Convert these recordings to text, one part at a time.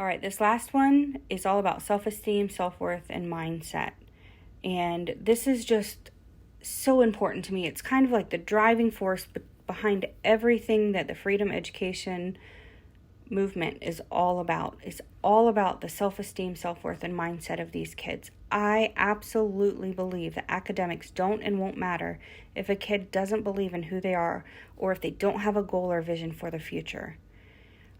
All right, this last one is all about self-esteem, self-worth, and mindset. And this is just so important to me. It's kind of like the driving force behind everything that the freedom education movement is all about. It's all about the self-esteem, self-worth, and mindset of these kids. I absolutely believe that academics don't and won't matter if a kid doesn't believe in who they are or if they don't have a goal or vision for the future.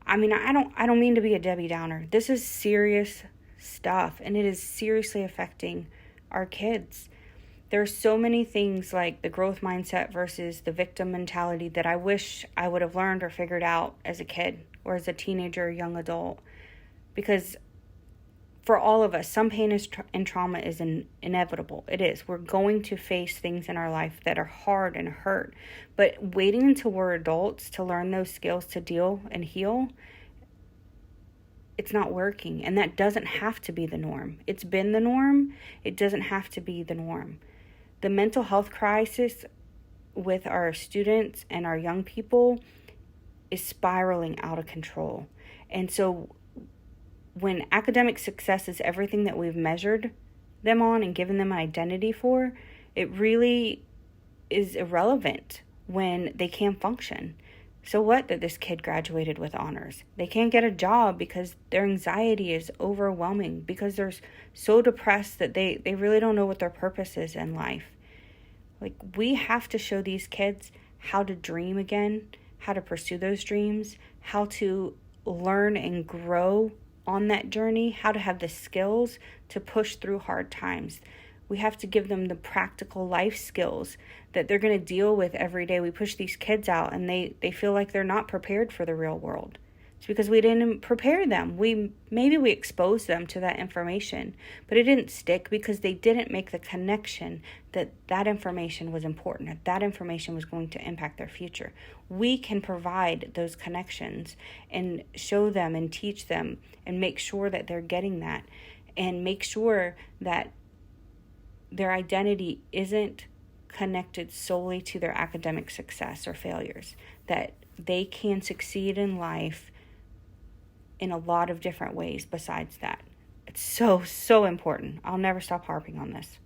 I mean, I don't mean to be a Debbie Downer. This is serious stuff, and it is seriously affecting our kids. There are so many things like the growth mindset versus the victim mentality that I wish I would have learned or figured out as a kid or as a teenager or young adult. Because for all of us, some pain and trauma is inevitable. It is. We're going to face things in our life that are hard and hurt. But waiting until we're adults to learn those skills to deal and heal, it's not working. And that doesn't have to be the norm. It's been the norm. It doesn't have to be the norm. The mental health crisis with our students and our young people is spiraling out of control. And so when academic success is everything that we've measured them on and given them an identity for, it really is irrelevant when they can't function. So what that this kid graduated with honors? They can't get a job because their anxiety is overwhelming, because they're so depressed that they really don't know what their purpose is in life. Like, we have to show these kids how to dream again, how to pursue those dreams, how to learn and grow on that journey, how to have the skills to push through hard times. We have to give them the practical life skills that they're going to deal with every day. We push these kids out and they feel like they're not prepared for the real world. It's because we didn't prepare them. Maybe we exposed them to that information, but it didn't stick because they didn't make the connection that information was important, that information was going to impact their future. We can provide those connections and show them and teach them and make sure that they're getting that, and make sure that their identity isn't connected solely to their academic success or failures, that they can succeed in life in a lot of different ways besides that. It's so, so important. I'll never stop harping on this.